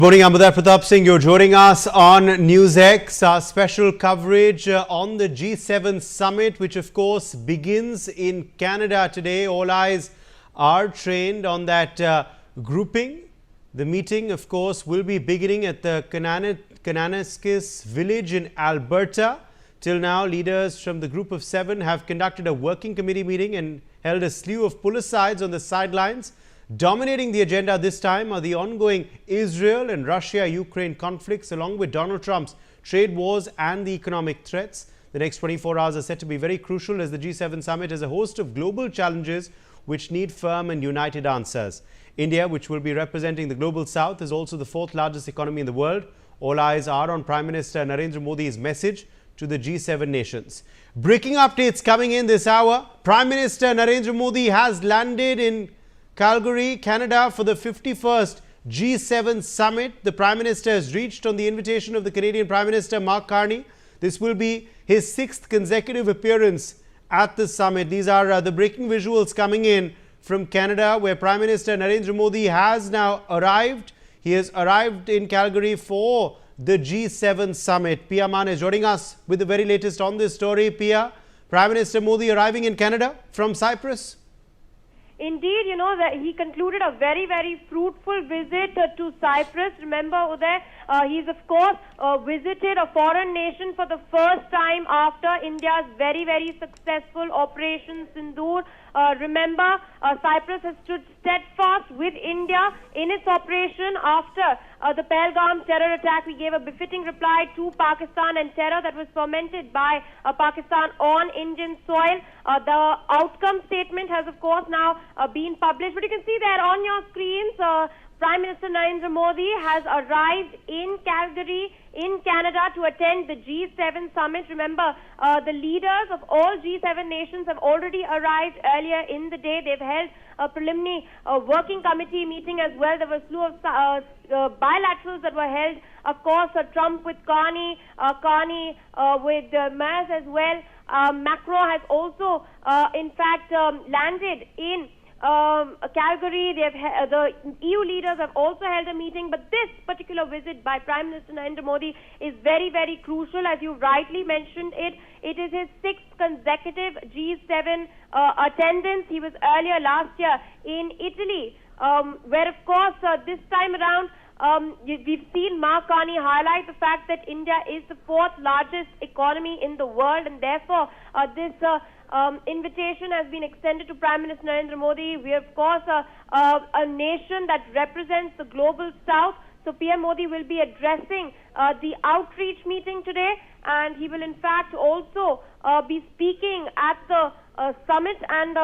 Morning, I'm Uday Pratap Singh. You're joining us on Newsx, our special coverage on the G7 summit, which of course begins in Canada today. All eyes are trained on that grouping. The meeting, of course, will be beginning at the Kananaskis village in Alberta. Till now, leaders from the group of 7 have conducted a working committee meeting and held a slew of pull-asides on the sidelines. Dominating the agenda this time are the ongoing Israel and Russia-Ukraine conflicts, along with Donald Trump's trade wars and the economic threats. The next 24 hours are set to be very crucial as the G7 summit has a host of global challenges which need firm and united answers. India, which will be representing the global south, is also the 4th largest economy in the world. All eyes are on Prime Minister Narendra Modi's message to the G7 nations. Breaking updates coming in this hour. Prime Minister Narendra Modi has landed in Calgary, Canada for the 51st G7 summit. The Prime Minister has reached on the invitation of the Canadian Prime Minister Mark Carney. This will be his 6th consecutive appearance at the summit. These are the breaking visuals coming in from Canada, where Prime Minister Narendra Modi has now arrived. He has arrived in Calgary for the G7 summit. Pia Man is joining us with the very latest on this story. Pia, Prime Minister Modi arriving in Canada from Cyprus. Indeed, you know, that he concluded a very, very fruitful visit to Cyprus. Remember, Uday, he's of course visited a foreign nation for the first time after India's very, very successful Operation Sindoor. Remember, Cyprus has stood steadfast with India in its operation after the Pahalgam terror attack. We gave a befitting reply to Pakistan and terror that was fomented by Pakistan on Indian soil. The outcome statement has, of course, now been published. But you can see there on your screens, Prime Minister Narendra Modi has arrived in Calgary, in Canada, to attend the G7 summit. Remember, the leaders of all G7 nations have already arrived earlier in the day. They've held a preliminary working committee meeting as well. There were a slew of bilaterals that were held. Of course, Trump with Carney, Carney with Merz as well. Macron has also, in fact, landed in Calgary. The EU leaders have also held a meeting, but this particular visit by Prime Minister Narendra Modi is very, very crucial. As you rightly mentioned it, it is his 6th consecutive G7 attendance. He was earlier last year in Italy, where of course this time around we've seen Mark Carney highlight the fact that India is the 4th largest economy in the world, and therefore this invitation has been extended to Prime Minister Narendra Modi. We are, of course, a nation that represents the global south. So PM Modi will be addressing the outreach meeting today, and he will in fact also be speaking at the summit, and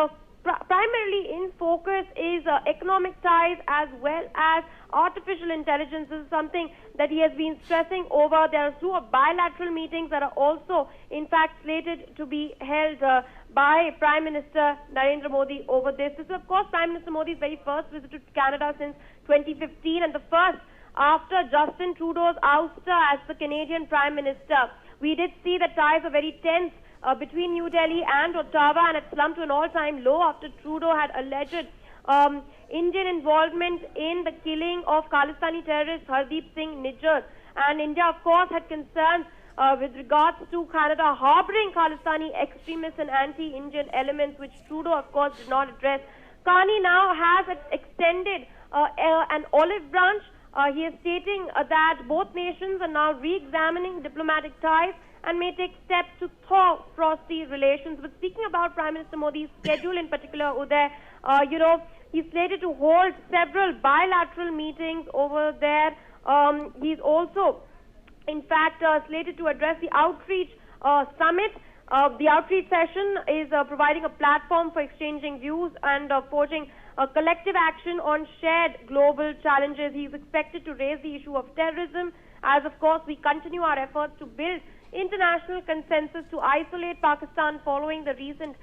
primarily in focus is economic ties as well as artificial intelligence. This is something that he has been stressing over. There are 2 bilateral meetings that are also in fact slated to be held by Prime Minister Narendra Modi over this. This is of course Prime Minister Modi's very first visit to Canada since 2015 and the first after Justin Trudeau's ouster as the Canadian Prime Minister. We did see that ties are very tense between New Delhi and Ottawa, and it slumped to an all-time low after Trudeau had alleged Indian involvement in the killing of Khalistani terrorist Hardeep Singh Nijjar. And India, of course, had concerns with regards to Canada harboring Khalistani extremists and anti-Indian elements, which Trudeau, of course, did not address. Carney now has extended an olive branch. He is stating that both nations are now re-examining diplomatic ties and may take steps to thaw frosty relations. But speaking about Prime Minister Modi's schedule in particular, Uday, you know, he's slated to hold several bilateral meetings over there. He's also, in fact, slated to address the outreach summit. The outreach session is providing a platform for exchanging views and forging collective action on shared global challenges. He's expected to raise the issue of terrorism, as of course we continue our efforts to build international consensus to isolate Pakistan following the recent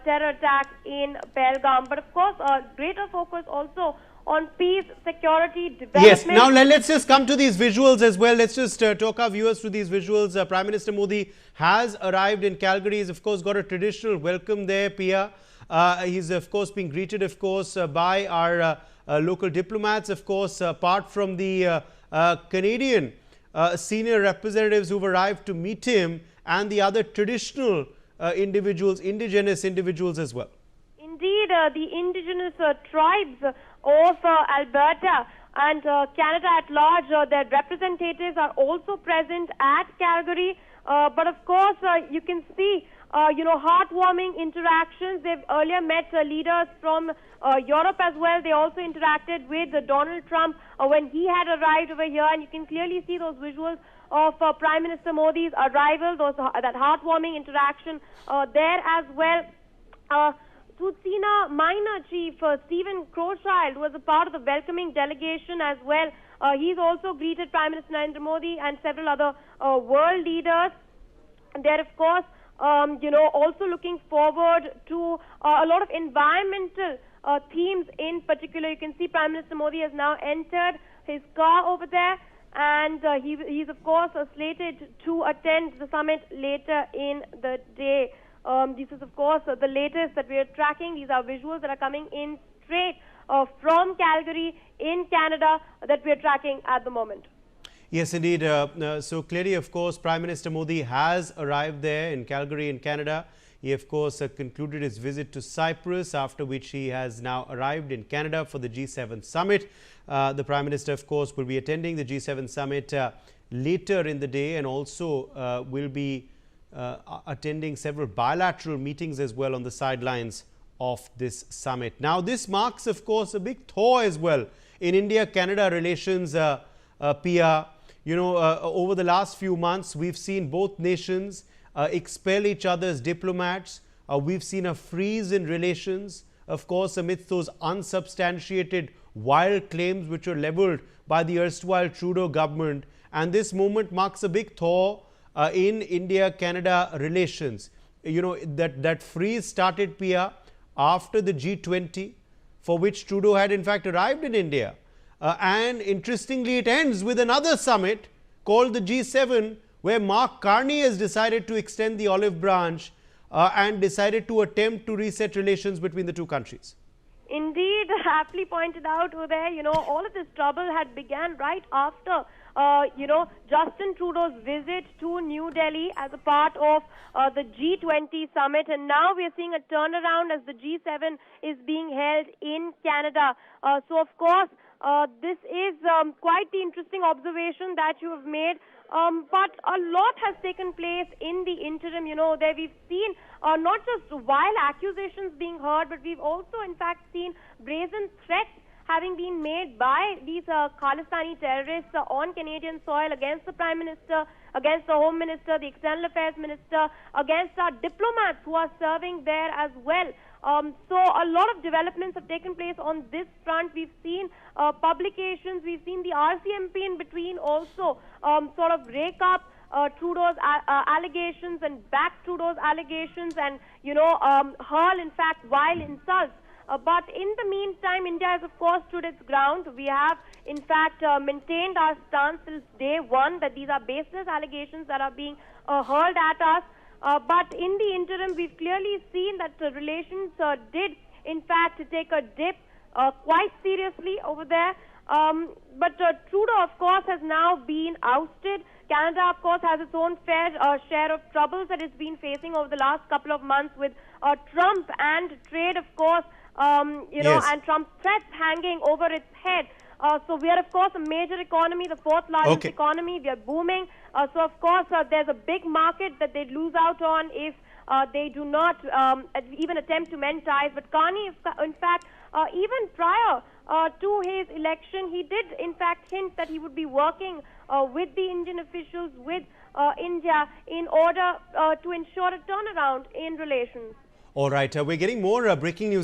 terror attack in Pahalgam. But of course, greater focus also on peace, security, development. Yes, now let's just come to these visuals as well. Let's just talk our viewers through these visuals. Prime Minister Modi has arrived in Calgary. He's of course got a traditional welcome there, Pia. He's of course being greeted, of course, by our local diplomats. Of course, apart from the Canadian senior representatives who've arrived to meet him, and the other traditional individuals, indigenous individuals as well. Indeed, the indigenous tribes of Alberta and Canada at large, their representatives are also present at Calgary. But of course, you can see, heartwarming interactions. They've earlier met leaders from Europe as well. They also interacted with Donald Trump when he had arrived over here, and you can clearly see those visuals of Prime Minister Modi's arrival, that heartwarming interaction there as well. Tsutsina Minor Chief Stephen Crowchild was a part of the welcoming delegation as well. He's also greeted Prime Minister Narendra Modi and several other world leaders. And they're, of course, also looking forward to a lot of environmental themes in particular. You can see Prime Minister Modi has now entered his car over there, and he's, of course, slated to attend the summit later in the day. This is, of course, the latest that we are tracking. These are visuals that are coming in straight from Calgary in Canada that we are tracking at the moment. Yes, indeed. So clearly, of course, Prime Minister Modi has arrived there in Calgary in Canada. He, of course, concluded his visit to Cyprus, after which he has now arrived in Canada for the G7 summit. The Prime Minister, of course, will be attending the G7 summit later in the day, and also will be attending several bilateral meetings as well on the sidelines of this summit. Now, this marks, of course, a big thaw as well in India-Canada relations, Pia. Over the last few months, we've seen both nations expel each other's diplomats. We've seen a freeze in relations, of course, amidst those unsubstantiated wild claims which were leveled by the erstwhile Trudeau government. And this moment marks a big thaw in India-Canada relations. That freeze started, Pia, after the G20, for which Trudeau had in fact arrived in India. And interestingly, it ends with another summit called the G7, where Mark Carney has decided to extend the olive branch and decided to attempt to reset relations between the two countries. Indeed, aptly pointed out over there, all of this trouble had began right after Justin Trudeau's visit to New Delhi as a part of the G20 summit, and now we are seeing a turnaround as the G7 is being held in Canada. So, of course, this is quite the interesting observation that you have made. But a lot has taken place in the interim. There we've seen not just wild accusations being heard, but we've also, in fact, seen brazen threats having been made by these Khalistani terrorists on Canadian soil against the Prime Minister, against the Home Minister, the External Affairs Minister, against our diplomats who are serving there as well. So a lot of developments have taken place on this front. We've seen publications, we've seen the RCMP in between also sort of rake up Trudeau's allegations and back Trudeau's allegations and, hurl, in fact, vile insults. But in the meantime, India has, of course, stood its ground. We have, in fact, maintained our stance since day one that these are baseless allegations that are being hurled at us. But in the interim, we've clearly seen that relations did, in fact, take a dip quite seriously over there. But Trudeau, of course, has now been ousted. Canada, of course, has its own fair share of troubles that it's been facing over the last couple of months with Trump and trade, of course, Yes. and Trump's threats hanging over its head. So we are, of course, a major economy, the fourth largest economy. We are booming. So, of course, there's a big market that they'd lose out on if they do not even attempt to mend ties. But Carney, in fact, even prior to his election, he did, in fact, hint that he would be working with the Indian officials, with India, in order to ensure a turnaround in relations. All right. We're getting more breaking news.